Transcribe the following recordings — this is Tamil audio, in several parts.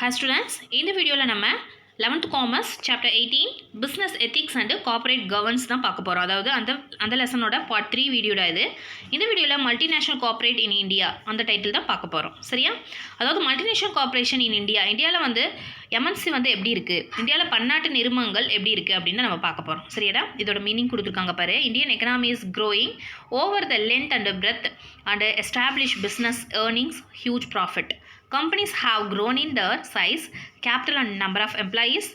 Hi students, இந்த வீடியோவில் நம்ம 11th commerce chapter 18 business ethics and corporate governance தான் பார்க்க போகிறோம். அதாவது அந்த லெசனோட பார்ட் 3 வீடியோட இது. இந்த வீடியோவில் மல்டிநேஷனல் கார்ப்பரேட் இன் இந்தியா அந்த டைட்டில் தான் பார்க்க போகிறோம். சரியா? அதாவது மல்டிநேஷனல் கார்ப்பரேஷன் இன் இந்தியாவில் எம்என்சி எப்படி இருக்குது, இந்தியாவில் பன்னாட்டு நிறுவனங்கள் எப்படி இருக்குது அப்படின்னு நம்ம பார்க்க போகிறோம். சரியாடா? இதோட மீனிங் கொடுத்துருக்காங்க பாரு. Indian economy is growing over the length and breadth and establish business earnings huge profit. Companies have grown in their size, capital and number of employees,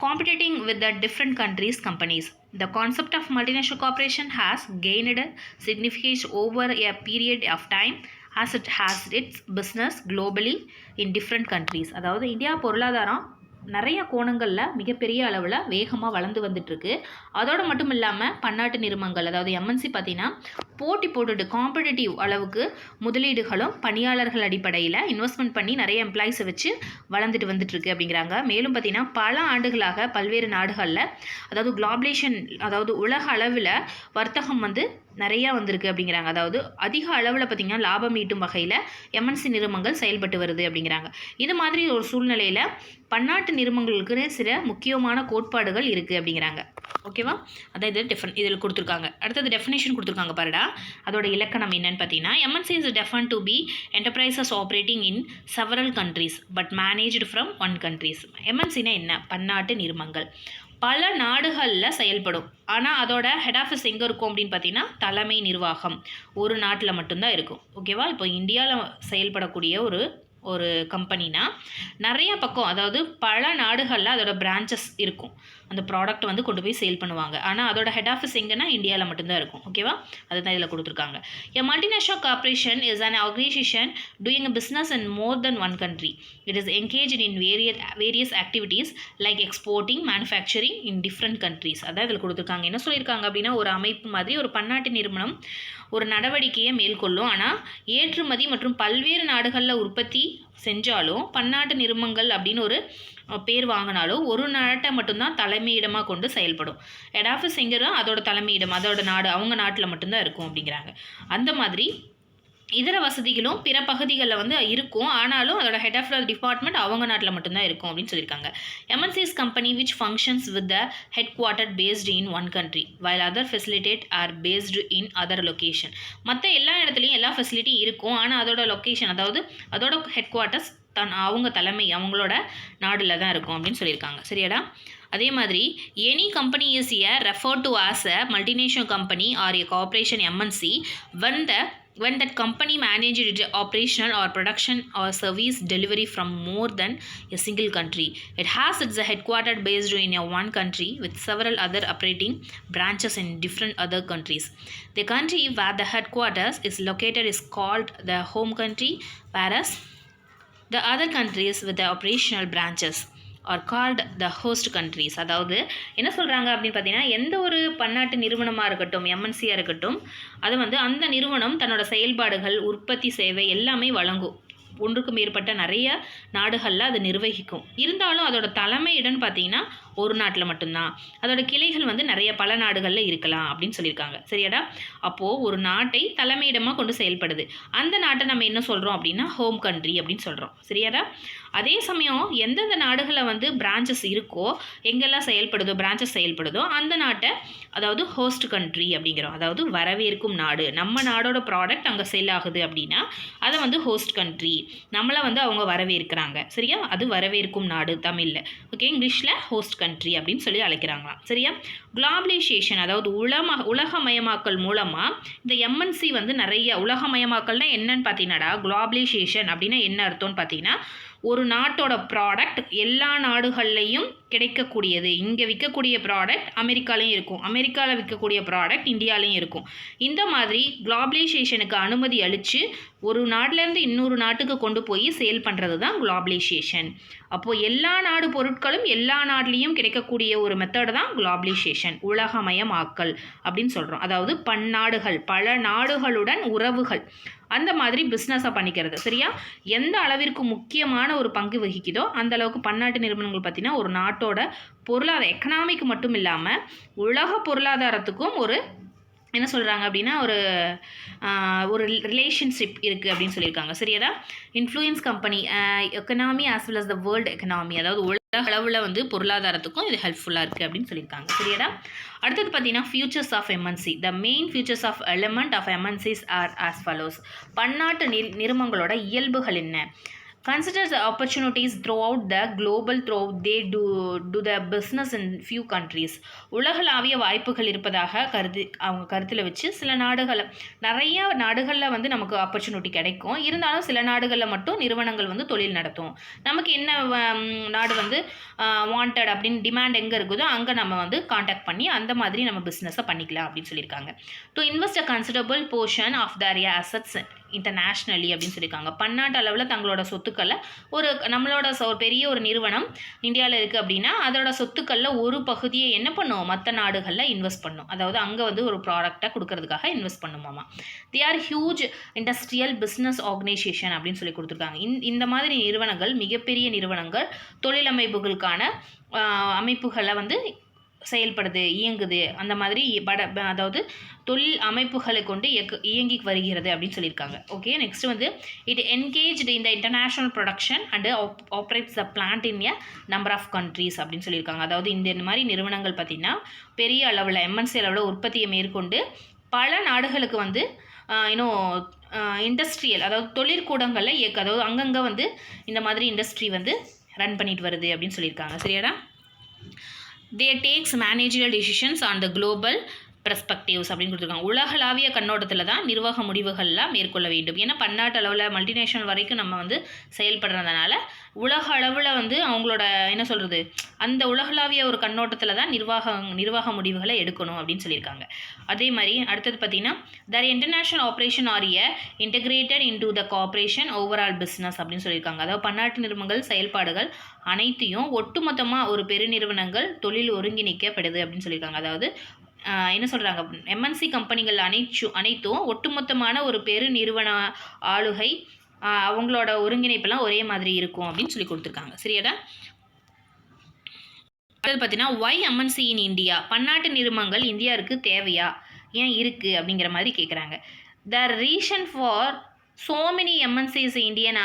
competing with the different countries' companies. The concept of multinational corporation has gained significance over a period of time as it has its business globally in different countries. அதாவது இந்தியா பொருளாதாரம் நிறைய கோணங்களில் மிகப்பெரிய அளவில் வேகமாக வளர்ந்து வந்துட்டுருக்கு. அதோடு மட்டும் இல்லாமல் பன்னாட்டு நிறுவனங்கள் அதாவது எம்என்சி பார்த்திங்கன்னா போட்டி போட்டுட்டு காம்படிட்டிவ் அளவுக்கு முதலீடுகளும் பணியாளர்கள் அடிப்படையில் இன்வெஸ்ட்மெண்ட் பண்ணி நிறைய எம்ப்ளாயிஸை வச்சு வளர்ந்துட்டு வந்துட்டுருக்கு அப்படிங்கிறாங்க. மேலும் பார்த்திங்கன்னா பல ஆண்டுகளாக பல்வேறு நாடுகளில் அதாவது குளோபலேஷன் அதாவது உலக அளவில் வர்த்தகம் நிறையா வந்திருக்கு அப்படிங்கிறாங்க. அதாவது அதிக அளவில் பார்த்திங்கன்னா லாபம் ஈட்டும் வகையில் எம்என்சி நிறுவனங்கள் செயல்பட்டு வருது அப்படிங்கிறாங்க. இது மாதிரி ஒரு சூழ்நிலையில் பன்னாட்டு நிறுவனங்களுக்குன்னு சில முக்கியமான கோட்பாடுகள் இருக்குது அப்படிங்கிறாங்க. ஓகேவா? அதான் இதில் கொடுத்துருக்காங்க. அடுத்தது டெஃபினேஷன் கொடுத்துருக்காங்க பாருடா. அதோட இலக்கணம் என்னன்னு பார்த்தீங்கன்னா, MNC is defined to be enterprises operating in several countries but managed from one countries. எம்என்சினா என்ன? பன்னாட்டு நிறுவனங்கள் பல நாடுகளில் செயல்படும். ஆனால் அதோட ஹெட் ஆஃபீஸ் எங்கே இருக்கும் அப்படின்னு பார்த்தீங்கன்னா தலைமை நிர்வாகம் ஒரு நாட்டில் மட்டும்தான் இருக்கும். ஓகேவா? இப்போ இந்தியாவில் செயல்படக்கூடிய ஒரு கம்பெனினா நிறைய பக்கம் அதாவது பல நாடுகளில் அதோட பிரான்ச்சஸ் இருக்கும். அந்த ப்ராடக்ட் கொண்டு போய் சேல் பண்ணுவாங்க. ஆனால் அதோட ஹெட் ஆஃபீஸ் எங்கன்னா இந்தியாவில் மட்டும்தான் இருக்கும். ஓகேவா? அதுதான் இதில் கொடுத்துருக்காங்க. A multinational corporation is an organisation doing a business in more than one country. It is engage in various activities like exporting manufacturing in different countries. அதான் இதில் கொடுத்துருக்காங்க. என்ன சொல்லியிருக்காங்க அப்படின்னா, ஒரு அமைப்பு மாதிரி ஒரு பன்னாட்டு நிறுவனம் ஒரு நடவடிக்கையை மேற்கொள்ளும். ஆனால் ஏற்றுமதி மற்றும் பல்வேறு நாடுகளில் உற்பத்தி செஞ்சாலும் பன்னாட்டு நிறுவனங்கள் அப்படின்னு ஒரு பேர் வாங்கினாலும் ஒரு நாட்டை மட்டும்தான் தலைமையிடமாக கொண்டு செயல்படும். ஹெட் ஆஃபீஸ் எங்கே அதோட தலைமையிடம் அதோட நாடு அவங்க நாட்டில் மட்டும்தான் இருக்கும் அப்படிங்கிறாங்க. அந்த மாதிரி இதர வசதிகளும் பிற பகுதிகளில் இருக்கும். ஆனாலும் அதோட ஹெட் ஆஃப் த டிபார்ட்மெண்ட் அவங்க நாட்டில் மட்டும்தான் இருக்கும் அப்படின்னு சொல்லியிருக்காங்க. MNCs company which functions with the headquarter based in one country while other facilitate are based in other location. மற்ற எல்லா இடத்துலையும் எல்லா ஃபெசிலிட்டியும் இருக்கும். ஆனால் அதோட லொக்கேஷன் அதாவது அதோட ஹெட் குவார்ட்டர்ஸ் அவங்க தலைமை அவங்களோட நாடில் தான் இருக்கும் அப்படின்னு சொல்லியிருக்காங்க. சரியாடா? அதே மாதிரி any company is refer to as a multinational company or a corporation MNC when that company managed its operational or production or service delivery from more than a single country. It has its headquarters based in one country with several other operating branches in different other countries. The country where the headquarters is located is called the home country, whereas the other countries with the operational branches are called the host countries. அதாவது என்ன சொல்கிறாங்க அப்படின்னு பார்த்தீங்கன்னா, எந்த ஒரு பன்னாட்டு நிறுவனமாக இருக்கட்டும் எம்என்சியாக இருக்கட்டும் அது அந்த நிறுவனம் தன்னோட செயல்பாடுகள் உற்பத்தி சேவை எல்லாமே வழங்கும். ஒன்றுக்கு மேற்பட்ட நிறைய நாடுகளில் அது நிர்வகிக்கும். இருந்தாலும் அதோட தலைமையிடம்னு பார்த்தீங்கன்னா ஒரு நாட்டில் மட்டும்தான். அதோட கிளைகள் நிறைய பல நாடுகளில் இருக்கலாம் அப்படின்னு சொல்லியிருக்காங்க. சரியாடா? அப்போது ஒரு நாட்டை தலைமையிடமாக கொண்டு செயல்படுது. அந்த நாட்டை நம்ம என்ன சொல்கிறோம் அப்படின்னா ஹோம் கண்ட்ரி அப்படின்னு சொல்கிறோம். சரியாடா? அதே சமயம் எந்தெந்த நாடுகளில் பிரான்ச்சஸ் இருக்கோ எங்கெல்லாம் பிரான்ச்சஸ் செயல்படுதோ அந்த நாட்டை அதாவது ஹோஸ்ட் கண்ட்ரி அப்படிங்கிறோம். அதாவது வரவேற்கும் நாடு. நம்ம நாடோட ப்ராடக்ட் அங்கே சேல் ஆகுது அப்படின்னா அதை ஹோஸ்ட் கண்ட்ரி நம்மளை அவங்க வரவேற்கிறாங்க. சரியா? அது வரவேற்கும் நாடு தமிழில். ஓகே, இங்கிலீஷில் ஹோஸ்ட் கண்ட்ரி அப்படின்னு சொல்லி அழைக்கிறாங்களாம். சரியா? குளோபலைசேஷன் அதாவது உலகமயமாக்கல் மூலமாக இந்த எம்என்சி நிறைய உலகமயமாக்கல்னா என்னன்னு பார்த்தீங்கன்னாடா, குளோபலைசேஷன் அப்படின்னா என்ன அர்த்தம்னு பார்த்தீங்கன்னா, ஒரு நாட்டோட ப்ராடக்ட் எல்லா நாடுகள்லையும் கிடைக்கக்கூடியது. இங்கே விற்கக்கூடிய ப்ராடக்ட் அமெரிக்காலையும் இருக்கும், அமெரிக்காவில் விற்கக்கூடிய ப்ராடக்ட் இந்தியாலையும் இருக்கும். இந்த மாதிரி குளோபலைசேஷனுக்கு அனுமதி அளித்து ஒரு நாட்டிலேருந்து இன்னொரு நாட்டுக்கு கொண்டு போய் சேல் பண்ணுறது தான் குளோபலைசேஷன். அப்போது எல்லா நாடு பொருட்களும் எல்லா நாட்டிலையும் கிடைக்கக்கூடிய ஒரு மெத்தட் தான் குளோபலைசேஷன், உலகமயமாக்கல் அப்படின்னு சொல்கிறோம். அதாவது பன்னாடுகள் பல நாடுகளுடன் உறவுகள் அந்த மாதிரி பிஸ்னஸை பண்ணிக்கிறது. சரியா? எந்த அளவிற்கு முக்கியமான ஒரு பங்கு வகிக்குதோ அந்த அளவுக்கு பன்னாட்டு நிறுவனங்கள் பார்த்திங்கன்னா ஒரு நாட்டோட பொருளாதார எக்கனாமிக்கு மட்டும் இல்லாமல் உலக பொருளாதாரத்துக்கும் ஒரு என்ன சொல்கிறாங்க அப்படின்னா ஒரு ரிலேஷன்ஷிப் இருக்குது அப்படின்னு சொல்லியிருக்காங்க. சரியாடா? Influence company economy as well as the world economy, அதாவது உலக அளவில் வந்து பொருளாதாரத்துக்கும் இது ஹெல்ப்ஃபுல்லாக இருக்குது அப்படின்னு சொல்லியிருக்காங்க. சரியாடா? அடுத்தது பார்த்தீங்கன்னா futures of MNC. The main futures of element of MNCs are as follows. பன்னாட்டு நிறுவனங்களோட இயல்புகள் என்ன? Consider the opportunities throughout the global throughout they do the business in few countries. உலகளாவிய வாய்ப்புகள் இருப்பதாக அவங்க கருத்தில் வச்சு சில நிறைய நாடுகளில் வந்து நமக்கு ஆப்பர்ச்சுனிட்டி கிடைக்கும். இருந்தாலும் சில நாடுகளில் மட்டும் நிறுவனங்கள் வந்து தொழில் நடத்தும். நமக்கு என்ன நாடு வந்து வாண்டட் அப்படின்னு டிமாண்ட் எங்கே இருக்குதோ அங்கே நம்ம வந்து காண்டாக்ட் பண்ணி அந்த மாதிரி நம்ம பிஸ்னஸை பண்ணிக்கலாம் அப்படின்னு சொல்லியிருக்காங்க. To invest a considerable portion of their assets internationally அப்படின்னு சொல்லியிருக்காங்க. பன்னாட்டு அளவில் தங்களோட சொத்துக்களை நம்மளோட ஒரு பெரிய ஒரு நிறுவனம் இந்தியாவில் இருக்குது அப்படின்னா அதோட சொத்துக்களில் ஒரு பகுதியை என்ன பண்ணும், மற்ற நாடுகளில் இன்வெஸ்ட் பண்ணும். அதாவது அங்கே வந்து ஒரு ப்ராடக்டை கொடுக்கறதுக்காக இன்வெஸ்ட் பண்ணுமாமா. They are huge industrial business organisation அப்படின்னு சொல்லி கொடுத்துருக்காங்க. இந்த மாதிரி நிறுவனங்கள் மிகப்பெரிய நிறுவனங்கள் தொழிலமைப்புகளுக்கான அமைப்புகளை வந்து செயல்படுது, இயங்குது, அந்த மாதிரி அதாவது தொழில் அமைப்புகளை கொண்டு இயங்கி வருகிறது அப்படின்னு சொல்லியிருக்காங்க. ஓகே, நெக்ஸ்ட் வந்து it engaged in the international production and operates the plant in a number of countries அப்படின்னு சொல்லியிருக்காங்க. அதாவது இந்த மாதிரி நிறுவனங்கள் பார்த்திங்கன்னா பெரிய அளவில் எம்என்சி அளவில் உற்பத்தியை மேற்கொண்டு பல நாடுகளுக்கு வந்து இன்னும் இண்டஸ்ட்ரியல் அதாவது தொழிற்கூடங்களில் அதாவது அங்கங்கே வந்து இந்த மாதிரி இண்டஸ்ட்ரி வந்து ரன் பண்ணிட்டு வருது அப்படின்னு சொல்லியிருக்காங்க. சரியாடா? They takes managerial decisions on the global perspectives அப்படின்னு கொடுத்துருக்காங்க. உலகளாவிய கண்ணோட்டத்தில் தான் நிர்வாக முடிவுகள்லாம் மேற்கொள்ள வேண்டும். ஏன்னா பன்னாட்டு அளவில் மல்டிநேஷனல் வரைக்கும் நம்ம வந்து செயல்படுறதுனால உலக அளவில் வந்து அவங்களோட என்ன சொல்கிறது அந்த உலகளாவிய ஒரு கண்ணோட்டத்தில் தான் நிர்வாக முடிவுகளை எடுக்கணும் அப்படின்னு சொல்லியிருக்காங்க. அதே மாதிரி அடுத்தது பார்த்திங்கன்னா their international operation are a integrated into the cooperation overall business அப்படின்னு சொல்லியிருக்காங்க. அதாவது பன்னாட்டு நிறுவனங்கள் செயல்பாடுகள் அனைத்தையும் ஒட்டுமொத்தமாக ஒரு பெருநிறுவனங்கள் தொழில் ஒருங்கிணைக்கப்படுது அப்படின்னு சொல்லியிருக்காங்க. அதாவது என்ன சொல்கிறாங்க, எம்என்சி கம்பெனிகள் அனைத்தும் ஒட்டுமொத்தமான ஒரு பெரு நிறுவன ஆளுகை அவங்களோட ஒருங்கிணைப்பெல்லாம் ஒரே மாதிரி இருக்கும் அப்படின்னு சொல்லி கொடுத்துருக்காங்க. சரியாடா? அடுத்து பார்த்தீங்கன்னா ஒய் எம்என்சி இன் இந்தியா, பன்னாட்டு நிறுவனங்கள் இந்தியாவுக்கு தேவையா, ஏன் இருக்குது அப்படிங்கிற மாதிரி கேட்குறாங்க. The reason for so many MNCs Indian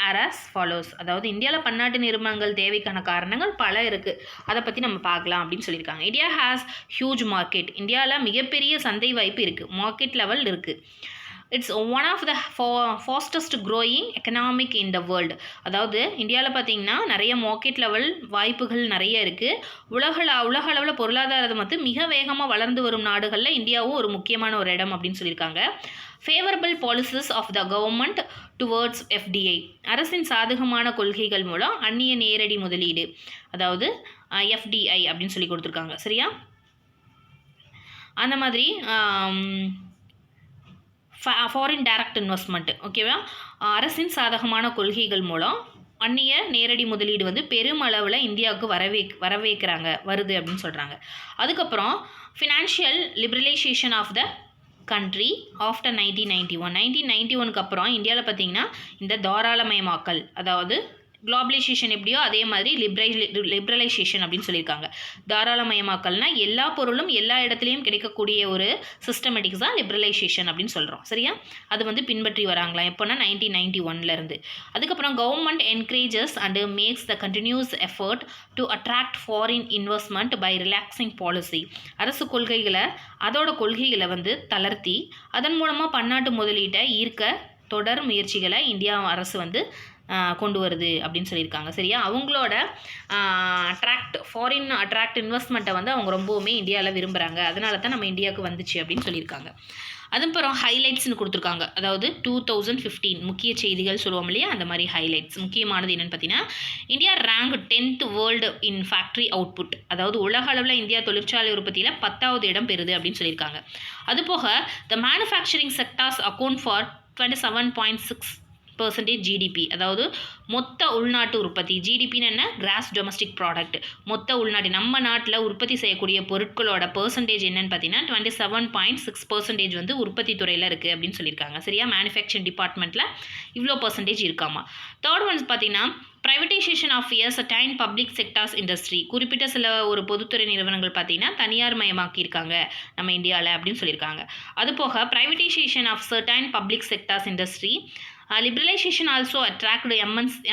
R as follows. அதாவது இந்தியாவில் பன்னாட்டு நிறுவனங்கள் தேவைக்கான காரணங்கள் பல இருக்குது, அதை பற்றி நம்ம பார்க்கலாம் அப்படின்னு சொல்லியிருக்காங்க. இந்தியா ஹேஸ் ஹியூஜ் மார்க்கெட், இந்தியாவில் மிகப்பெரிய சந்தை வாய்ப்பு இருக்குது, மார்க்கெட் லெவல் இருக்குது. It's one of the fastest growing economic in the world. அதாவது இந்தியாவில் பார்த்திங்கன்னா நிறைய மார்க்கெட் லெவல் வாய்ப்புகள் நிறைய இருக்குது. உலக அளவில் பொருளாதாரம் வந்து மிக வேகமாக வளர்ந்து வரும் நாடுகளில் இந்தியாவும் ஒரு முக்கியமான ஒரு இடம் அப்படின்னு சொல்லியிருக்காங்க. Favourable policies of the government towards FDI, அரசின் சாதகமான கொள்கைகள் மூலம் அந்நிய நேரடி முதலீடு, அதாவது எஃப்டிஐ அப்படின்னு சொல்லி கொடுத்துருக்காங்க. சரியா? அந்த மாதிரி ஃபாரின் டைரக்ட் இன்வெஸ்ட்மெண்ட், ஓகேவா, அரசின் சாதகமான கொள்கைகள் மூலம் அந்நிய நேரடி முதலீடு வந்து பெருமளவில் இந்தியாவுக்கு வருது அப்படின்னு சொல்கிறாங்க. அதுக்கப்புறம் financial liberalisation of the country after 1991 அப்புறம் இந்தியாவில் பார்த்திங்கன்னா இந்த தாராளமயமாக்கல், அதாவது குளோபலைசேஷன் எப்படியோ அதே மாதிரி லிபரலைசேஷன் அப்படின்னு சொல்லியிருக்காங்க. தாராளமயமாக்கல்னால் எல்லா பொருளும் எல்லா இடத்துலையும் கிடைக்கக்கூடிய ஒரு சிஸ்டமேட்டிக்ஸ் தான் லிபரலைசேஷன் அப்படின்னு சொல்கிறோம். சரியா? அது வந்து பின்பற்றி வராங்களாம் எப்போனா 1991 அதுக்கப்புறம் government encourages and makes the continuous effort to attract foreign investment by relaxing policy. அரசு அதோட கொள்கைகளை வந்து தளர்த்தி அதன் மூலமாக பன்னாட்டு முதலீட்டை ஈர்க்க தொடர் முயற்சிகளை இந்தியா அரசு வந்து கொண்டு வருது அப்படின்னு சொல்லியிருக்காங்க. சரியா? அவங்களோட ஃபாரின் இன்வெஸ்ட்மெண்ட்டை வந்து அவங்க ரொம்பவுமே இந்தியாவில் விரும்புகிறாங்க, அதனால தான் நம்ம இந்தியாவுக்கு வந்துச்சு அப்படின்னு சொல்லியிருக்காங்க. அதுக்கப்புறம் ஹைலைட்ஸ்னு கொடுத்துருக்காங்க. அதாவது 2015 முக்கிய செய்திகள் சொல்லுவோம் இல்லையா, அந்த மாதிரி ஹைலைட்ஸ். முக்கியமானது என்னென்னு பார்த்தீங்கன்னா India rank 10th world in factory output, அதாவது உலக அளவில் இந்தியா தொழிற்சாலை உற்பத்தியில் 10வது இடம் பெறுது அப்படின்னு சொல்லியிருக்காங்க. அதுபோக த manufacturing sectors account for 27.6% GDP, அதாவது மொத்த உள்நாட்டு உற்பத்தி. ஜிடிபின்னு என்ன? Gross domestic product. மொத்த உள்நாட்டு நம்ம நாட்டில் உற்பத்தி செய்யக்கூடிய பொருட்களோட பெர்சன்டேஜ் என்னன்னு பார்த்தீங்கன்னா 27.6% வந்து உற்பத்தி துறையில் இருக்குது அப்படின்னு சொல்லியிருக்காங்க. சரியா? மேனுஃபேக்சரிங் டிபார்ட்மெண்ட்டில் இவ்வளோ பெர்சன்டேஜ் இருக்காமா. தேர்ட் ஒன்ஸ் பார்த்தீங்கன்னா privatisation of a certain public sectors industry, குறிப்பிட்ட சில ஒரு பொதுத்துறை நிறுவனங்கள் பார்த்தீங்கன்னா தனியார் மயமாக்கியிருக்காங்க நம்ம இந்தியாவில் அப்படின்னு சொல்லியிருக்காங்க. அதுபோக privatisation of certain public sectors industry, liberalisation also attracted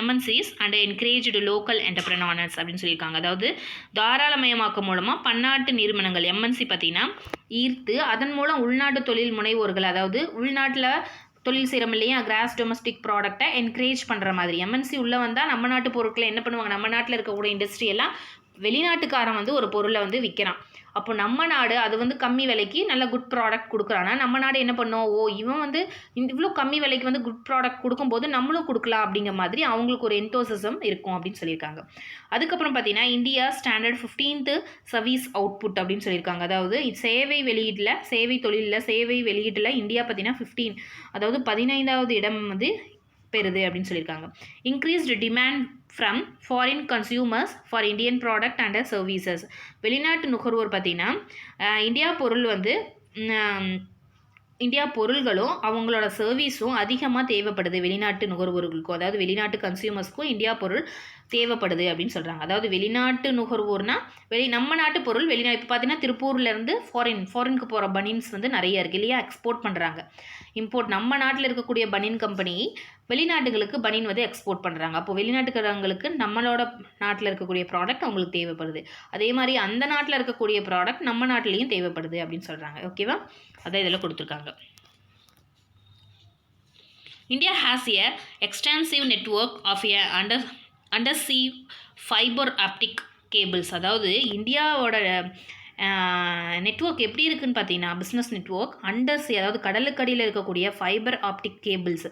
MNCs and encouraged local entrepreneurs அப்படின்னு சொல்லியிருக்காங்க. அதாவது தாராளமயமாக்கம் மூலமாக பன்னாட்டு நிறுவனங்கள் எம்என்சி பார்த்தீங்கன்னா ஈர்த்து அதன் மூலம் உள்நாட்டு தொழில் முனைவோர்கள், அதாவது உள்நாட்டில் தொழில் செய்கிறோம் இல்லையா, கிராஸ் டொமஸ்டிக் ப்ராடக்டை என்கரேஜ் பண்ணுற மாதிரி எம்என்சி உள்ளே வந்தால் நம்ம நாட்டு பொருட்களை என்ன பண்ணுவாங்க, நம்ம நாட்டில் இருக்கக்கூடிய இண்டஸ்ட்ரி எல்லாம் வெளிநாட்டுக்காரன் வந்து ஒரு பொருளை வந்து விற்கிறான். அப்போ நம்ம நாடு அது வந்து கம்மி விலைக்கு நல்ல குட் ப்ராடக்ட் கொடுக்குறான்னா நம்ம நாடு என்ன பண்ணோம், ஓ இவன் வந்து இவ்வளோ கம்மி விலைக்கு வந்து குட் ப்ராடக்ட் கொடுக்கும்போது நம்மளும் கொடுக்கலாம் அப்படிங்கிற மாதிரி அவங்களுக்கு ஒரு என்தோசிசம் இருக்கும் அப்படின்னு சொல்லியிருக்காங்க. அதுக்கப்புறம் பார்த்தீங்கன்னா India standard 15th service output அப்படின்னு சொல்லியிருக்காங்க. அதாவது சேவை வெளியீட்டில், சேவை தொழிலில், சேவை வெளியீட்டில் இந்தியா பார்த்தீங்கன்னா 15, அதாவது 15வது இடம் வந்து பெறுது அப்படின்னு சொல்லியிருக்காங்க. Increased demand from foreign consumers for Indian product and services, வெளிநாட்டு நுகர்வோர் பார்த்திங்கன்னா இந்தியா பொருள் வந்து இந்தியா பொருள்களும் அவங்களோட சர்வீஸும் அதிகமாக தேவைப்படுது வெளிநாட்டு நுகர்வோர்களுக்கும், அதாவது வெளிநாட்டு கன்சியூமர்ஸ்க்கும் இந்தியா பொருள் தேவைப்படுது அப்படின்னு சொல்கிறாங்க. அதாவது வெளிநாட்டு நுகர்வோர்னால் நம்ம நாட்டு பொருள் வெளிநாட்டு, இப்போ பார்த்தீங்கன்னா திருப்பூர்லேருந்து ஃபாரினுக்கு போகிற பனின்ஸ் வந்து நிறைய இருக்குது இல்லையா, எக்ஸ்போர்ட் பண்ணுறாங்க. இம்போர்ட் நம்ம நாட்டில் இருக்கக்கூடிய பனின் கம்பெனி வெளிநாட்டுகளுக்கு பனின் வந்து எக்ஸ்போர்ட் பண்ணுறாங்க. அப்போ வெளிநாட்டுக்காரங்களுக்கு நம்மளோட நாட்டில் இருக்கக்கூடிய ப்ராடக்ட் அவங்களுக்கு தேவைப்படுது. அதே மாதிரி அந்த நாட்டில் இருக்கக்கூடிய ப்ராடக்ட் நம்ம நாட்டிலையும் தேவைப்படுது அப்படின்னு சொல்கிறாங்க. ஓகேவா, அதான் இதில் கொடுத்துருக்காங்க. India has a extensive network of a undersea fibre optic cables, அதாவது இந்தியாவோட நெட்வொர்க் எப்படி இருக்குதுன்னு பார்த்தீங்கன்னா பிஸ்னஸ் நெட்வொர்க் அண்டர்சீ, அதாவது கடலுக்கடியில் இருக்கக்கூடிய ஃபைபர் ஆப்டிக் கேபிள்ஸ்,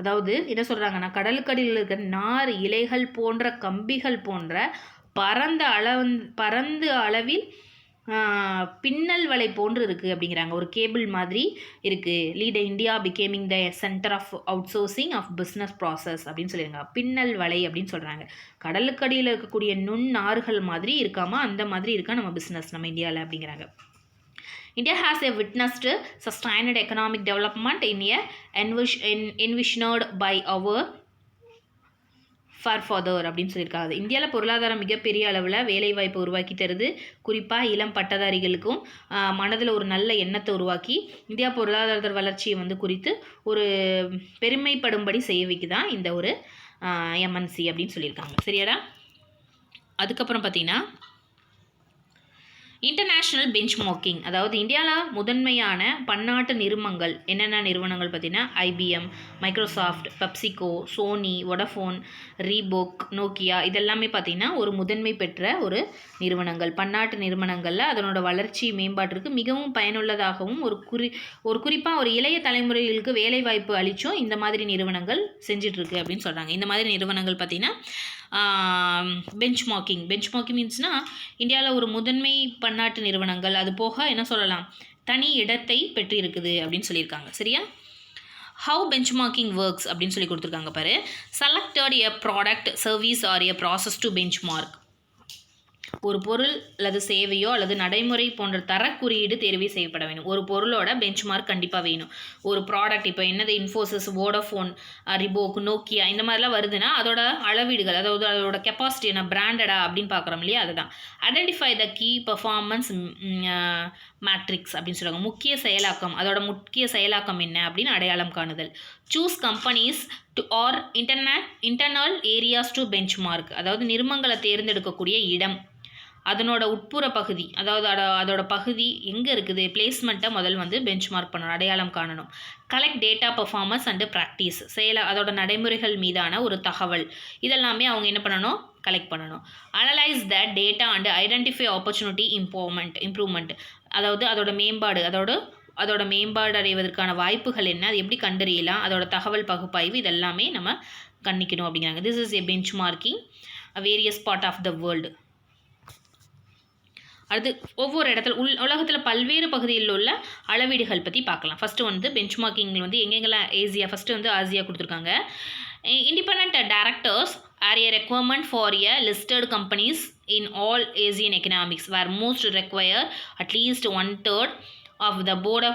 அதாவது என்ன சொல்கிறாங்கன்னா கடலுக்கடியில் இருக்கிற நார் இலைகள் போன்ற கம்பிகள் போன்ற பரந்த அளவில் பின்னல் வலை போன்று இருக்குது அப்படிங்கிறாங்க. ஒரு கேபிள் மாதிரி இருக்குது. Lead India becoming the centre of outsourcing of business process அப்படின்னு சொல்லியிருக்காங்க. பின்னல் வலை அப்படின்னு சொல்கிறாங்க. கடலுக்கடியில் இருக்கக்கூடிய நுண்ணாறுகள் மாதிரி இருக்காமல் அந்த மாதிரி இருக்கா நம்ம பிஸ்னஸ் நம்ம இந்தியாவில் அப்படிங்கிறாங்க. India has a witnessed sustained economic development in a envisioned by our further அப்படின்னு சொல்லியிருக்காங்க. இந்தியாவில் பொருளாதாரம் மிகப்பெரிய அளவில் வேலைவாய்ப்பை உருவாக்கி தருது. குறிப்பாக இளம் பட்டதாரிகளுக்கும் மனதில் ஒரு நல்ல எண்ணத்தை உருவாக்கி இந்தியா பொருளாதார வளர்ச்சியை வந்து குறித்து ஒரு பெருமைப்படும்படி செய்ய வைக்குதான் இந்த ஒரு எம்என்சி அப்படின்னு சொல்லியிருக்காங்க. சரியாடா. அதுக்கப்புறம் பார்த்தீங்கன்னா இன்டர்நேஷ்னல் பெஞ்ச்மார்க்கிங், அதாவது இந்தியாவில் முதன்மையான பன்னாட்டு நிறுவனங்கள் என்னென்ன நிறுவனங்கள் பார்த்தீங்கன்னா IBM, Microsoft, PepsiCo, Sony, Vodafone, Reebok, Nokia, இதெல்லாமே பார்த்திங்கன்னா ஒரு முதன்மை பெற்ற ஒரு நிறுவனங்கள். பன்னாட்டு நிறுவனங்களில் அதனோட வளர்ச்சி மேம்பாட்டிற்கு மிகவும் பயனுள்ளதாகவும் ஒரு குறிப்பாக ஒரு இளைய தலைமுறைகளுக்கு வேலைவாய்ப்பு அளித்தும் இந்த மாதிரி நிறுவனங்கள் செஞ்சிட்ருக்கு அப்படின்னு சொல்கிறாங்க. இந்த மாதிரி நிறுவனங்கள் பார்த்திங்கன்னா பெஞ்ச்மார்க்கிங் மீன்ஸ்னால் இந்தியாவில் ஒரு முதன்மை பன்னாட்டு நிறுவனங்கள், அது போக என்ன சொல்லலாம் தனி இடத்தை பெற்றிருக்குது அப்படின்னு சொல்லியிருக்காங்க. சரியா. ஹவு பெஞ்ச்மார்க்கிங் ஒர்க்ஸ் அப்படின்னு சொல்லி கொடுத்துருக்காங்க பாரு. Selected a product, service or a process to benchmark, ஒரு பொருள் அல்லது சேவையோ அல்லது நடைமுறை போன்ற தரக்குறியீடு தேர்வு செய்யப்பட வேணும். ஒரு பொருளோட பெஞ்ச்மார்க் கண்டிப்பாக வேணும். ஒரு ப்ராடக்ட் இப்போ என்னது இன்ஃபோசிஸ், வோடஃபோன், ரிபோக், நோக்கியா இந்த மாதிரிலாம் வருதுன்னா அதோட அளவீடுகள், அதாவது அதோட கெப்பாசிட்டி என்ன பிராண்டடா அப்படின்னு பார்க்குறோம் இல்லையா, அதுதான். Identify the key performance metrics அப்படின்னு சொல்லுவாங்க. முக்கிய செயலாக்கம் என்ன அப்படின்னு அடையாளம் காணுதல். Choose companies to or internal areas to benchmark, அதாவது நிறுவனங்களை தேர்ந்தெடுக்கக்கூடிய இடம், அதனோட உட்புற பகுதி, அதாவது அதோட பகுதி எங்கே இருக்குது, பிளேஸ்மெண்ட்டை முதல் வந்து பெஞ்ச்மார்க் பண்ணணும், அடையாளம் காணணும். Collect data performance and practice, அதோட நடைமுறைகள் மீதான ஒரு தகவல், இதெல்லாமே அவங்க என்ன பண்ணணும், கலெக்ட் பண்ணணும். Analyse the data and identify opportunity improvement, அதாவது அதோட மேம்பாடு அடைவதற்கான வாய்ப்புகள் என்ன, அது எப்படி கண்டறியலாம், அதோட தகவல் பகுப்பாய்வு, இதெல்லாமே நம்ம கண்ணிக்கணும் அப்படிங்கிறாங்க. This is a benchmarking various part of the world. அது ஒவ்வொரு இடத்துல உலகத்தில் பல்வேறு பகுதியில் உள்ள அளவீடுகள் பற்றி பார்க்கலாம். ஃபஸ்ட்டு வந்து பெஞ்ச்மார்க்கிங் வந்து எங்கெங்கெல்லாம் ஃபஸ்ட்டு வந்து ஆசியா கொடுத்துருக்காங்க. Independent directors are a requirement for a listed companies in all Asian economics where most require at least 1/3 of the board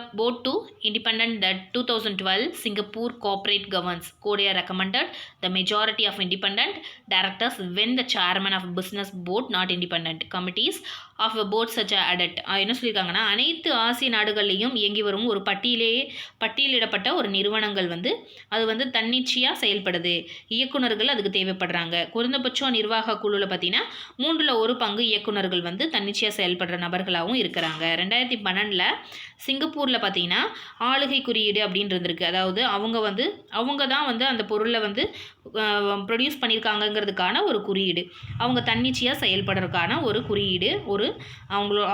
to independent that 2012 Singapore corporate governance code recommended the majority of independent directors when the chairman of business board not independent committees of a board such a added என்ன சொல்லியிருக்காங்கன்னா அனைத்து ஆசிய நாடுகள்லையும் இயங்கி வரும் ஒரு பட்டியலிடப்பட்ட ஒரு நிறுவனங்கள் வந்து அது வந்து தன்னிச்சையாக செயல்படுது, இயக்குநர்கள் அதுக்கு தேவைப்படுறாங்க. குறைந்தபட்சம் நிர்வாக குழுவில் பார்த்தீங்கன்னா 1/3 இயக்குநர்கள் வந்து தன்னிச்சையாக செயல்படுற நபர்களாகவும் இருக்கிறாங்க. 2012 சிங்கப்பூரில் பார்த்தீங்கன்னா ஆளுகை குறியீடு அப்படின்னு இருந்திருக்கு. அதாவது அவங்க தான் வந்து அந்த பொருளை வந்து ப்ரொடியூஸ் பண்ணியிருக்காங்கங்கிறதுக்கான ஒரு குறியீடு, அவங்க தன்னிச்சையாக செயல்படுறதுக்கான ஒரு குறியீடு,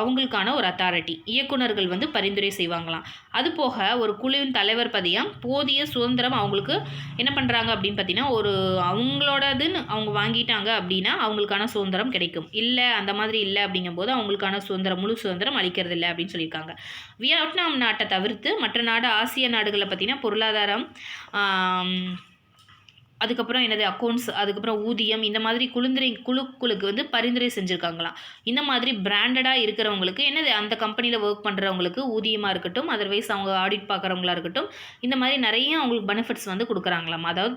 அவங்களுக்கான ஒரு அத்தாரிட்டி, இயக்குநர்கள் வந்து பரிந்துரை செய்வாங்களாம். அது போக ஒரு குழுவின் தலைவர் பதியம் போதிய சுதந்திரம் அவங்களுக்கு என்ன பண்ணுறாங்க அப்படின்னு பார்த்தீங்கன்னா ஒரு அவங்களோடதுன்னு அவங்க வாங்கிட்டாங்க அப்படின்னா அவங்களுக்கான சுதந்திரம் கிடைக்கும். இல்லை அந்த மாதிரி இல்லை அப்படிங்கும்போது அவங்களுக்கான முழு சுதந்திரம் அளிக்கிறது இல்லை அப்படின்னு சொல்லியிருக்காங்க. வியட்நாம் நாட்டை தவிர்த்து மற்ற நாடு ஆசிய நாடுகளில் பார்த்தீங்கன்னா பொருளாதாரம், அதுக்கப்புறம் அக்கௌண்ட்ஸ், அதுக்கப்புறம் ஊதியம், இந்த மாதிரி குழுக்களுக்கு வந்து பரிந்துரை செஞ்சுருக்காங்களாம். இந்த மாதிரி பிராண்டடாக இருக்கிறவங்களுக்கு அந்த கம்பெனியில் ஒர்க் பண்ணுறவங்களுக்கு ஊதியமாக இருக்கட்டும், அதர்வைஸ் அவங்க ஆடிட் பார்க்குறவங்களா இருக்கட்டும், இந்த மாதிரி நிறைய அவங்களுக்கு பெனிஃபிட்ஸ் வந்து கொடுக்குறாங்களாம். அதாவது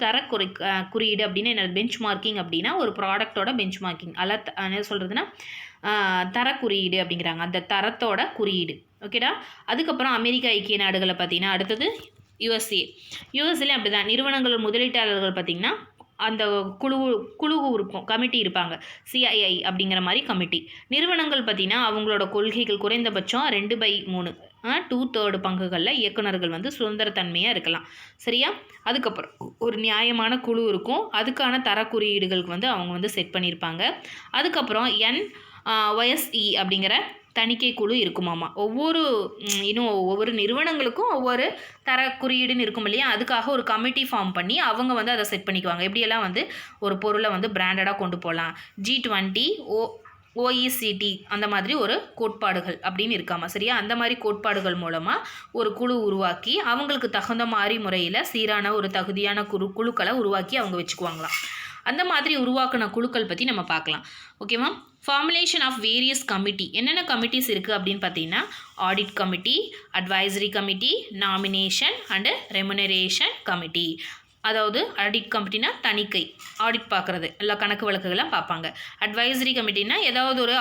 குறியீடு அப்படின்னா பெஞ்ச் மார்க்கிங் அப்படின்னா ஒரு ப்ராடக்டோட பெஞ்ச் மார்க்கிங், என்ன சொல்கிறதுனா தரக்குறியீடு அப்படிங்கிறாங்க, அந்த தரத்தோட குறியீடு. ஓகேடா. அதுக்கப்புறம் அமெரிக்க ஐக்கிய நாடுகளை பார்த்தீங்கன்னா அடுத்தது யூஎஸ்ஏலையும் அப்படி தான். நிறுவனங்கள் முதலீட்டாளர்கள் பார்த்திங்கன்னா அந்த குழு இருக்கும், கமிட்டி இருப்பாங்க, CII அப்படிங்கிற மாதிரி கமிட்டி. நிறுவனங்கள் பார்த்திங்கன்னா அவங்களோட கொள்கைகள் குறைந்தபட்சம் 2/3 2/3 பங்குகளில் இயக்குநர்கள் வந்து சுதந்திரத்தன்மையாக இருக்கலாம். சரியா. அதுக்கப்புறம் ஒரு நியாயமான குழு இருக்கும், அதுக்கான தர குறியீடுகளுக்கு வந்து அவங்க வந்து செட் பண்ணியிருப்பாங்க. அதுக்கப்புறம் NYSE அப்படிங்கிற தணிக்கை குழு இருக்குமாமா. ஒவ்வொரு நிறுவனங்களுக்கும் ஒவ்வொரு தர குறியீடுன்னு இருக்கும் இல்லையா, அதுக்காக ஒரு கமிட்டி ஃபார்ம் பண்ணி அவங்க வந்து அதை செட் பண்ணிக்குவாங்க. எப்படியெல்லாம் வந்து ஒரு பொருளை வந்து பிராண்டடாக கொண்டு போகலாம், G20 OECD அந்த மாதிரி ஒரு கோட்பாடுகள் அப்படின்னு இருக்காமா. சரியா. அந்த மாதிரி கோட்பாடுகள் மூலமாக ஒரு குழு உருவாக்கி அவங்களுக்கு தகுந்த மாதிரி முறையில் சீரான ஒரு தகுதியான குழுக்களை உருவாக்கி அவங்க வச்சுக்குவாங்களாம். அந்த மாதிரி உருவாக்கின குழுக்கள் பற்றி நம்ம பார்க்கலாம். ஓகேவா. ஃபார்முலேஷன் ஆஃப் வேரியஸ் கமிட்டி, என்னென்ன கமிட்டிஸ் இருக்குது அப்படின்னு பார்த்தீங்கன்னா audit committee, advisory committee, nomination and remuneration committee. அதாவது ஆடிட் கமிட்டினா தணிக்கை, ஆடிட் பார்க்குறது, எல்லா கணக்கு வழக்குகள்லாம் பார்ப்பாங்க. அட்வைசரி கமிட்டினா ஏதாவது ஒரு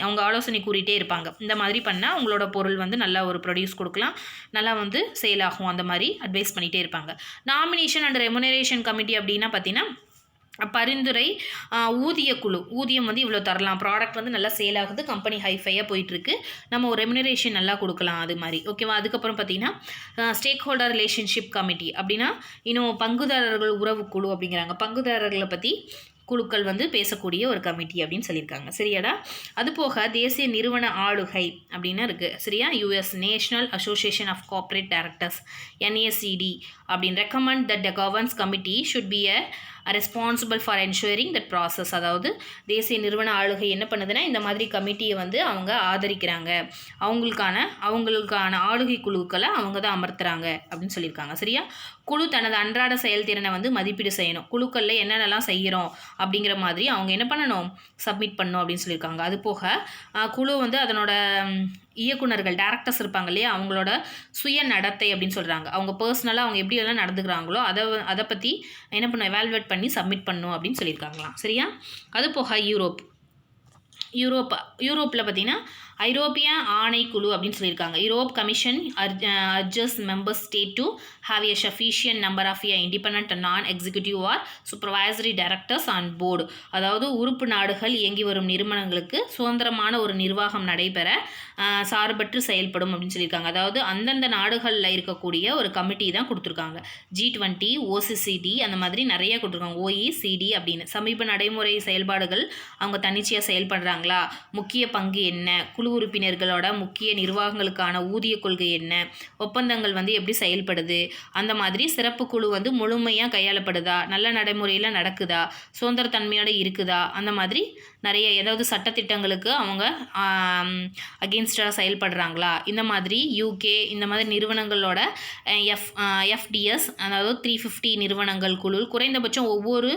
அவங்க ஆலோசனை கூறிகிட்டே இருப்பாங்க, இந்த மாதிரி பண்ணால் உங்களோட பொருள் வந்து நல்லா ஒரு ப்ரொடியூஸ் கொடுக்கலாம், நல்லா வந்து சேல் ஆகும், அந்த மாதிரி அட்வைஸ் பண்ணிகிட்டே இருப்பாங்க. நாமினேஷன் அண்ட் ரெமுனரேஷன் கமிட்டி அப்படின்னா பார்த்தீங்கன்னா பரிந்துரை, ஊதிய குழு, ஊதியம் வந்து இவ்வளோ தரலாம், ப்ராடக்ட் வந்து நல்லா சேல் ஆகுது, கம்பெனி ஹைஃபையாக போயிட்டுருக்கு, நம்ம ஒரு ரெமுனரேஷன் நல்லா கொடுக்கலாம், அது மாதிரி. ஓகேவா. அதுக்கப்புறம் பார்த்தீங்கன்னா ஸ்டேக் ஹோல்டர் ரிலேஷன்ஷிப் கமிட்டி அப்படின்னா பங்குதாரர்கள் உறவு குழு அப்படிங்கிறாங்க. பங்குதாரர்களை பற்றி குழுக்கள் வந்து பேசக்கூடிய ஒரு கமிட்டி அப்படின்னு சொல்லியிருக்காங்க. சரியாடா. அது போக தேசிய நிறுவன ஆளுகை அப்படின்னு இருக்குது. சரியா. US national association of corporate directors NACD அப்படின்னு recommend that the governance committee should be responsible for ensuring that process. அதாவது தேசிய நிறுவன ஆளுகை என்ன பண்ணுதுன்னா இந்த மாதிரி கமிட்டியை வந்து அவங்க ஆதரிக்கிறாங்க, அவங்களுக்கான ஆளுகை குழுக்களை அவங்க தான் அமர்த்துறாங்க அப்படின்னு சொல்லியிருக்காங்க. சரியா. குழு தனது அன்றாட செயல்திறனை வந்து மதிப்பீடு செய்யணும், குழுக்களில் என்னென்னலாம் செய்கிறோம் அப்படிங்கிற மாதிரி அவங்க என்ன பண்ணணும், சப்மிட் பண்ணணும் அப்படின்னு சொல்லியிருக்காங்க. அது போக குழு வந்து அதனோட இயக்குநர்கள் டைரக்டர்ஸ் இருப்பாங்க இல்லையா, அவங்களோட சுய நடத்தை அப்படின்னு சொல்கிறாங்க, அவங்க பர்சனலாக அவங்க எப்படி எல்லாம் நடந்துக்கிறாங்களோ அதை பற்றி என்ன பண்ணணும், எவால்வேட் பண்ணி சப்மிட் பண்ணணும் அப்படின்னு சொல்லியிருக்காங்களாம். சரியா. அது போக யூரோப்பில் பார்த்திங்கன்னா ஐரோப்பிய ஆணைக்குழு அப்படின்னு சொல்லியிருக்காங்க. Europe commission urges member state to have a sufficient number of independent non executive or supervisory directors on board. அதாவது உறுப்பு நாடுகள் இயங்கி வரும் நிறுவனங்களுக்கு சுதந்திரமான ஒரு நிர்வாகம் நடைபெற சார்பற்று செயல்படும் அப்படின்னு சொல்லியிருக்காங்க. அதாவது அந்தந்த நாடுகளில் இருக்கக்கூடிய ஒரு கமிட்டி தான் கொடுத்துருக்காங்க. G20 OCCD அந்த மாதிரி நிறைய கொடுத்துருக்காங்க. OECD அப்படின்னு சமீப நடைமுறை செயல்பாடுகள் அவங்க தன்னிச்சையாக செயல்படுறாங்களா, முக்கிய பங்கு என்ன, குழு உறுப்பினர்களோட முக்கிய நிர்வாகங்களுக்கான ஊதிய கொள்கை என்ன, ஒப்பந்தங்கள் வந்து எப்படி செயல்படுது, அந்த மாதிரி சிறப்பு குழு வந்து முழுமையாக கையாளப்படுதா, நல்ல நடைமுறையில் நடக்குதா, சுதந்திரத்தன்மையோடு இருக்குதா, அந்த மாதிரி நிறைய ஏதாவது சட்டத்திட்டங்களுக்கு அவங்க அகெயின்ஸ்டாக செயல்படுறாங்களா, இந்த மாதிரி UK இந்த மாதிரி நிறுவனங்களோட FDS அதாவது 350 நிறுவனங்கள் குழு குறைந்தபட்சம் ஒவ்வொரு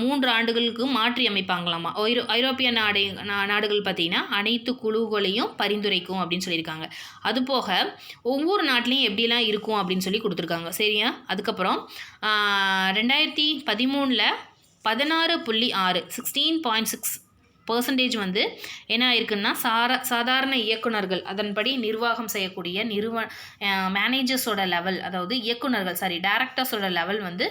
3 ஆண்டுகளுக்கு மாற்றி அமைப்பாங்களாமா. ஐரோப்பிய நாடுகள் பார்த்திங்கன்னா அனைத்து குழுக்களையும் பரிந்துரைக்கும் அப்படின்னு சொல்லியிருக்காங்க. அதுபோக ஒவ்வொரு நாட்டிலையும் எப்படிலாம் இருக்கும் அப்படின்னு சொல்லி கொடுத்துருக்காங்க. சரியா? அதுக்கப்புறம் 2013 16.6 16.6% வந்து என்ன ஆயிருக்குன்னா சாதாரண இயக்குனர்கள், அதன்படி நிர்வாகம் செய்யக்கூடிய மேனேஜர்ஸோட லெவல், அதாவது டைரக்டர்ஸோட லெவல் வந்து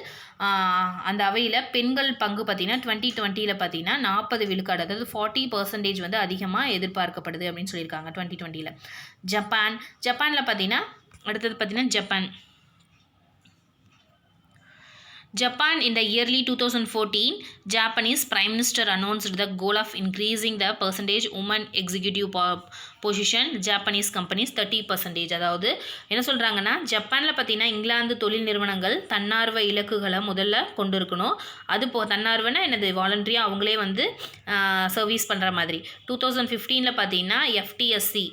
அந்த அவையில் பெண்கள் பங்கு பார்த்திங்கன்னா 2020 பார்த்திங்கன்னா 40 விழுக்காடு, அதாவது 40% வந்து அதிகமாக எதிர்பார்க்கப்படுது அப்படின்னு சொல்லியிருக்காங்க 2020. ஜப்பானில் பார்த்திங்கன்னா அடுத்தது பார்த்திங்கன்னா Japan in the yearly 2014, Japanese Prime Minister announced the goal of increasing the percentage women executive position Japanese companies 30%. அதாவது என்ன சொல்கிறாங்கன்னா, ஜப்பானில் பார்த்தீங்கன்னா இங்கிலாந்து தொழில் நிறுவனங்கள் தன்னார்வ இலக்குகளை முதல்ல கொண்டு இருக்கணும். அது தன்னார்வனா என்னது, வாலண்டரியாக அவங்களே வந்து சர்வீஸ் பண்ணுற மாதிரி. 2015 பார்த்தீங்கன்னா FTSE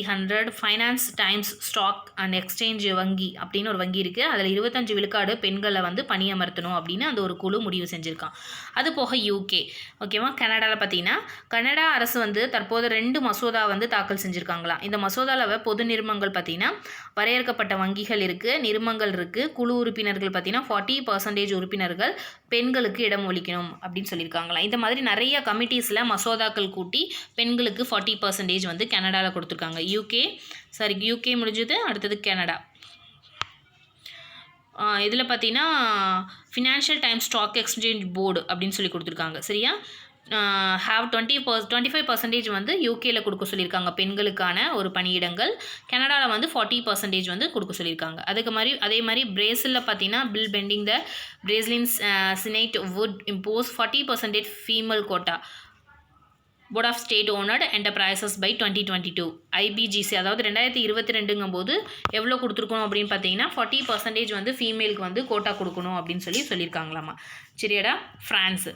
100 finance times stock and exchange வங்கி அப்படின்னு ஒரு வங்கி இருக்குது. அதில் 25 விழுக்காடு பெண்களை வந்து பணியமர்த்தணும் அப்படின்னு அந்த ஒரு குழு முடிவு செஞ்சுருக்கான். அது போக UK, ஓகேவா. கனடாவில் பார்த்தீங்கன்னா கனடா அரசு வந்து தற்போது 2 மசோதா வந்து தாக்கல் செஞ்சுருக்காங்களாம். இந்த மசோதாவில் பொது நிறுவனங்கள் பார்த்தீங்கன்னா வரையறுக்கப்பட்ட வங்கிகள் இருக்குது, நிறுவனங்கள் இருக்குது. குழு உறுப்பினர்கள் பார்த்தீங்கன்னா 40% உறுப்பினர்கள் பெண்களுக்கு இடம் ஒலிக்கணும் அப்படின்னு சொல்லியிருக்காங்களாம். இந்த மாதிரி நிறைய கமிட்டிஸில் மசோதாக்கள் கூட்டி பெண்களுக்கு 40% வந்து கனடாவில் கொடுத்துருக்காங்க. UK முடிஞ்சது, அடுத்தது கனடா. இதில் பார்த்தீங்கன்னா financial times stock exchange board அப்படின்னு சொல்லி கொடுத்துருக்காங்க. சரியா? ஹாவ் 25% வந்து யூகேயில் கொடுக்க சொல்லியிருக்காங்க பெண்களுக்கான ஒரு பணியிடங்கள். கனடாவில் வந்து 40% வந்து கொடுக்க சொல்லியிருக்காங்க. அதே மாதிரி பிரேசிலில் பார்த்தீங்கன்னா bill pending the Brazilian senate would impose 40% female quota board of state owned enterprises by 2022. IBGC அதாவது 2022 போது எவ்வளோ கொடுத்துருக்கணும் அப்படின்னு பார்த்தீங்கன்னா 40% வந்து ஃபீமேலுக்கு வந்து கோட்டா கொடுக்கணும் அப்படின்னு சொல்லியிருக்காங்களாமா. சரியாடா?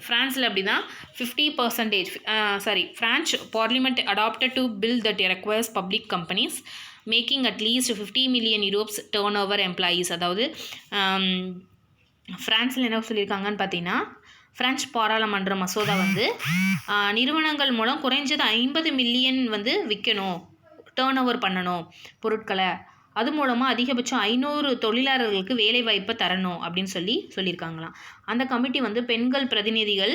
ஃப்ரான்ஸில் அப்படி தான் 50%. France parliament adopted to bill that requires public companies making at least 50 million euros turnover employees. அதாவது ஃப்ரான்ஸில் என்ன சொல்லியிருக்காங்கன்னு பார்த்தீங்கன்னா, பிரெஞ்சு பாராளுமன்ற மசோதா வந்து நிறுவனங்கள் மூலம் குறைஞ்சது 50 மில்லியன் வந்து விற்கணும், டேர்ன் ஓவர் பண்ணணும் பொருட்களை. அது மூலமாக அதிகபட்சம் 500 தொழிலாளர்களுக்கு வேலைவாய்ப்பை தரணும் அப்படின்னு சொல்லியிருக்காங்களாம். அந்த கமிட்டி வந்து பெண்கள் பிரதிநிதிகள்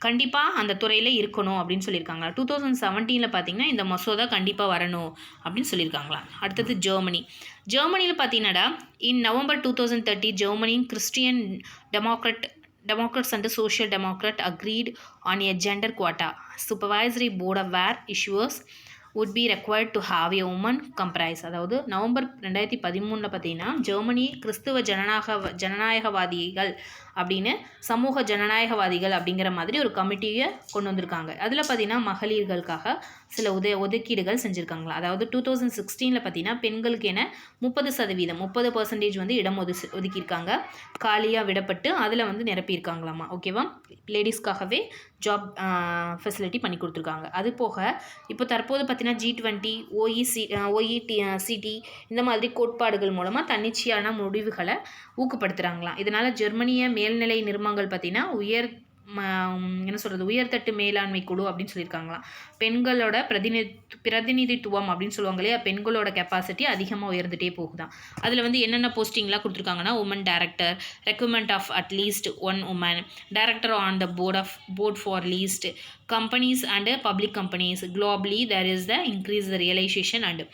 கண்டிப்பாக அந்த துறையில் இருக்கணும் அப்படின்னு சொல்லியிருக்காங்களா. 2017 பார்த்தீங்கன்னா இந்த மசோதா கண்டிப்பாக வரணும் அப்படின்னு சொல்லியிருக்காங்களாம். அடுத்தது ஜெர்மனியில் பார்த்தீங்கன்னாடா இன் November 2030 ஜெர்மனியின் Christian Democrats and the Social Democrat agreed on a gender quota. Supervisory board of where issuers would be required to have a woman comprise. அதாவது நவம்பர் 2013 பார்த்தீங்கன்னா ஜெர்மனி கிறிஸ்துவ ஜனநாயகவாதிகள் அப்படின்னு சமூக ஜனநாயகவாதிகள் அப்படிங்கிற மாதிரி ஒரு கமிட்டியை கொண்டு வந்திருக்காங்க. அதில் பார்த்தீங்கன்னா மகளிர்களுக்காக சில ஒதுக்கீடுகள் செஞ்சுருக்காங்களா. அதாவது 2016 பார்த்தீங்கன்னா பெண்களுக்கு என 30% வந்து இடம் ஒதுக்கியிருக்காங்க, காலியாக விடப்பட்டு அதில் வந்து நிரப்பியிருக்காங்களாமா. ஓகேவா? லேடிஸ்க்காகவே ஜாப் ஃபெசிலிட்டி பண்ணி கொடுத்துருக்காங்க. அது போக இப்போ தற்போது பார்த்தீங்கன்னா G20 OECD இந்த மாதிரி கோட்பாடுகள் மூலமாக தன்னிச்சையான முடிவுகளை ஊக்கப்படுத்துகிறாங்களாம். இதனால் ஜெர்மனிய மேல்நிலை நிறுவனங்கள் பார்த்தீங்கன்னா உயர்தட்டு மேலாண்மை குழு அப்படின்னு சொல்லியிருக்காங்களாம். பெண்களோட பிரதிநிதித்துவம் அப்படின்னு சொல்லுவாங்க இல்லையா, பெண்களோட கெப்பாசிட்டி அதிகமாக உயர்ந்துகிட்டே போகுதான். அதில் வந்து என்னென்ன போஸ்டிங்லாம் கொடுத்துருக்காங்கன்னா, woman director, recruitment of at least 1 woman, director on the board for least companies and public companies globally there is the increase the realisation and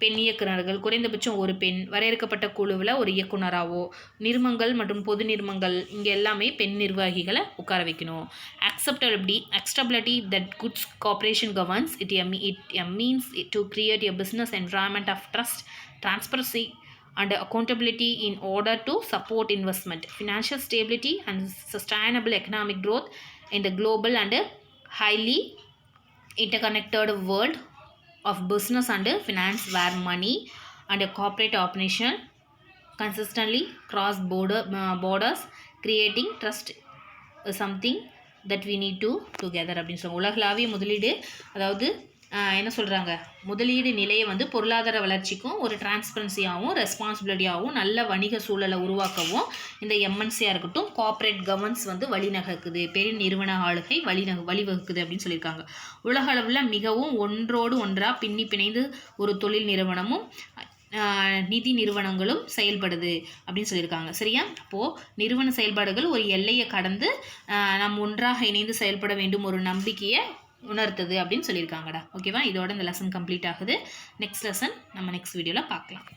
பெண் இயக்குநர்கள், குறைந்தபட்சம் ஒரு பெண், வரையறுக்கப்பட்ட குழுவில் ஒரு இயக்குனராகவோ, நிறுவனங்கள் மற்றும் பொது நிறுவனங்கள் இங்கே எல்லாமே பெண் நிர்வாகிகளை உட்கார வைக்கணும். acceptability that good corporation governs it means to create a business environment of trust, transparency and accountability in order to support investment, financial stability and sustainable economic growth in the global and highly interconnected world of business and finance where money and a corporate operation consistently cross borders. Creating trust is something that we need to together அப்படின்னு சொல்லுவாங்க. உலகளாவிய முதலீடு, அதாவது என்ன சொல்கிறாங்க, முதலீடு நிலையை வந்து பொருளாதார வளர்ச்சிக்கும் ஒரு டிரான்ஸ்பரன்சியாகவும் ரெஸ்பான்சிபிலிட்டியாகவும் நல்ல வணிக சூழலை உருவாக்கவும் இந்த எம்என்சியாக இருக்கட்டும் கார்ப்பரேட் கவர்னன்ஸ் வந்து வழிநகக்குது, பெரிய நிறுவன ஆளுகை வழிவகுக்குது அப்படின்னு சொல்லியிருக்காங்க. உலக அளவில் மிகவும் ஒன்றோடு ஒன்றாக பின்னி பிணைந்து ஒரு தொழில் நிறுவனமும் நிதி நிறுவனங்களும் செயல்படுது அப்படின்னு சொல்லியிருக்காங்க. சரியா? அப்போது நிறுவன செயல்பாடுகள் ஒரு எல்லையை கடந்து நாம் ஒன்றாக இணைந்து செயல்பட வேண்டும் ஒரு நம்பிக்கையை உணர்த்துது அப்படின்னு சொல்லியிருக்காங்கடா. ஓகேவா? இதோட இந்த லெசன் கம்ப்ளீட் ஆகுது. நெக்ஸ்ட் லெசன் நம்ம நெக்ஸ்ட் வீடியோவில் பார்க்கலாம்.